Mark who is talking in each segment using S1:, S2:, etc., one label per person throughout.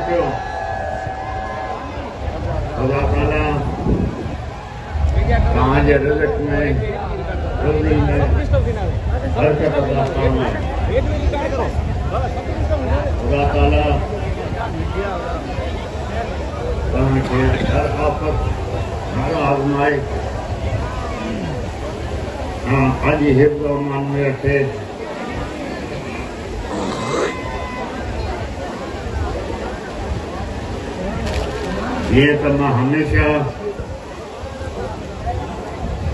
S1: पियो खुदा ताला तव्हांजे रिज़्क़ में रोज़ी में बरकत अता फरमाए। खुदा ताला तव्हांखे हर आफ़त हर आज़माए पंहिंजी हिफ़्ज़ और अमान में रखे। जीअं त मां हमेशा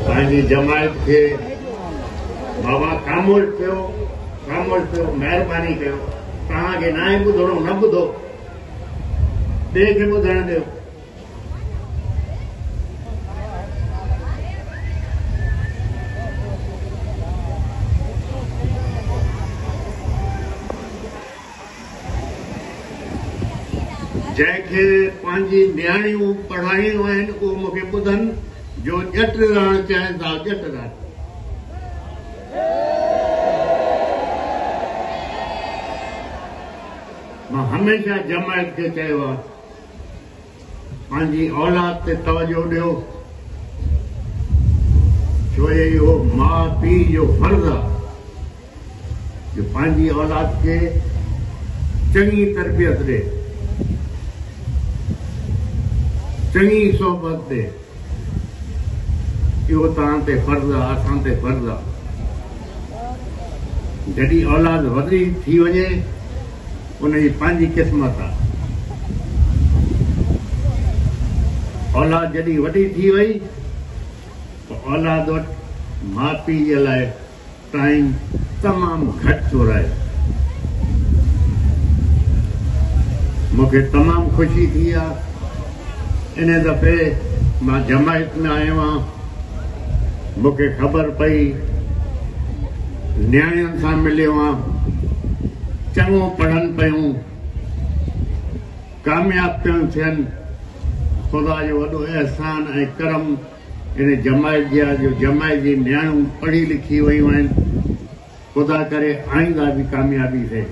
S1: पंहिंजी जमायत खे बाबा ख़ामोश कयो महिरबानी कयो, तव्हांखे न आहे ॿुधणो न ॿुधो, ॿिए खे ॿुधण ॾियो। जंहिंखे पंहिंजी नियाणियूं पढ़ायूं आहिनि उहो मूंखे ॿुधनि, जो ॼट रहणु चाहिनि था ॼट रहनि। मां हमेशह जमायत खे चयो आहे पंहिंजी औलाद ते तवजो ॾियो, छो इहो माउ पीउ जो फर्ज़ु आहे जो पंहिंजी औलाद खे चङी तरबियत ॾे, चङी सोबत ॾे। इहो तव्हां ते फर्ज़ु आहे, असां ते फर्ज़ु आहे। जॾहिं औलाद वॾी थी वञे उनजी पंहिंजी क़िस्मत आहे। औलाद जॾहिं वॾी थी वई त औलाद वटि माउ पीउ जे लाइ टाइम तमामु घटि थो रहे। मूंखे तमामु ख़ुशी थी आहे इन दफ़े मां जमायत में आयो आहियां, मूंखे ख़बर पई नियाणियुनि सां मिलियो आहियां, चङो पढ़नि पियूं, कामयाब पियूं थियनि। ख़ुदा जो वॾो अहसान ऐं करम इन जमायत जी आहे जो जमायत जी नियाणियूं पढ़ी लिखी वयूं आहिनि। ख़ुदा करे आईंदा बि कामयाबी थिए।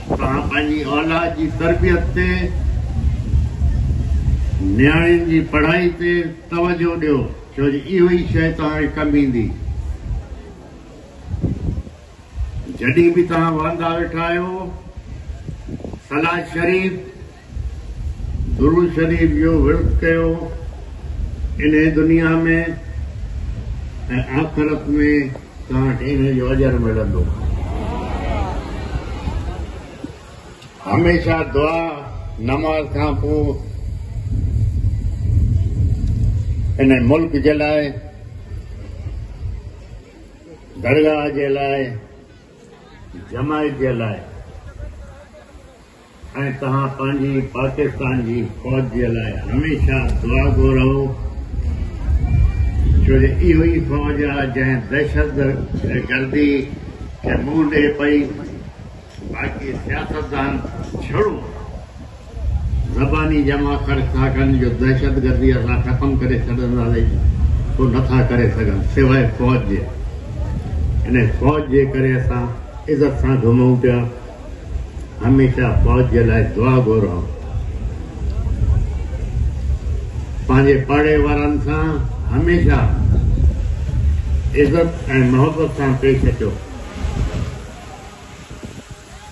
S1: तव्हां पंहिंजी औलाद जी तरबियत ते, नियाणियुनि जी पढ़ाई ते तवजो ॾियो, छो जो इहो ई शइ तव्हांखे कमु ईंदी। जॾहिं बि तव्हां वांदा वेठा आहियो, सलाह शरीफ़ दुरूद शरीफ़ जो विर्त कयो। इन दुनिया में ऐं आख़िरत में तव्हांखे इन जो अजर मिलंदो। हमेशा दुआ नमाज़ खां पोइ इन मुल्क जे लाइ, दरगाह जे लाइ, जमायत जे लाइ ऐं तव्हां पंहिंजी पाकिस्तान जी फ़ौज जे लाइ हमेशा दुआ गो रहो, छो जो इहो ई फ़ौज आहे जंहिं दहशतगर्दी खे मुंहुं ॾे पई। बाक़ी सियासतदान छड़ो ज़बानी जमा करे था कनि जो दहशतगर्दी असां ख़तमु करे छॾंदासीं, पोइ नथा करे सघनि सवाइ फ़ौज जे। इन फ़ौज जे करे असां इज़त सां घुमूं पिया। हमेशा फ़ौज जे लाइ दुआ घुरो, पंहिंजे पाड़े वारनि सां हमेशा इज़त ऐं मोहबत सां पेश अचो,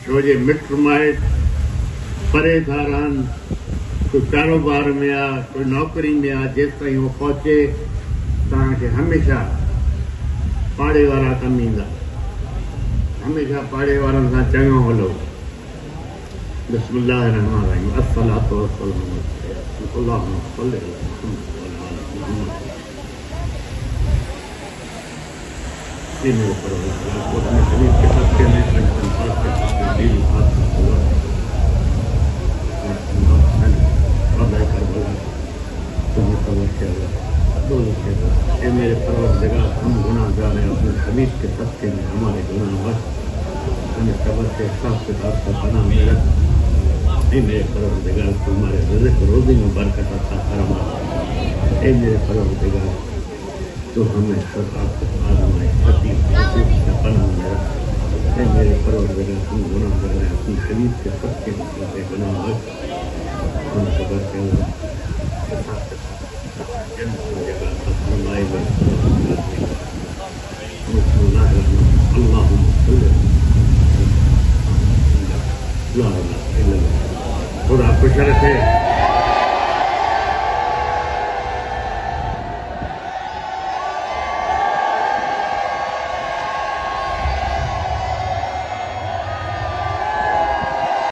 S1: छो जे मिट माइट परे था रहनि, कोई कारोबार में आहे, कोई नौकरी में आहे। जेसि ताईं उहो पहुचे तव्हांखे हमेशा पाड़े वारा कमु ईंदा। हमेशा पाड़े वारनि सां चङो हलो। बिस्मिल्लाह रहमान रहीम। अस्सलातु वस्सलामु अल्लाहुम्मा सल्लि अला मुहम्मद। मेरे परवरदिगार को अपने शरीर के सदके में मेरे परवरदिगार हम गुनाहगार हैं, अपने हबीब के सदके में हमारे गुनाह बख्श, हमें कब्र के हिसाब किताब का पनाह में रख। मेरे परवरदिगार तुम्हारे रिज़्क़ रोज़ी में बरकत अता फरमा। मेरे परवरदिगार तो हमें सदा आज़माए पनाह में रख। मेरे परवरदिगार तुम हदीस के सच्चे मतलब है बना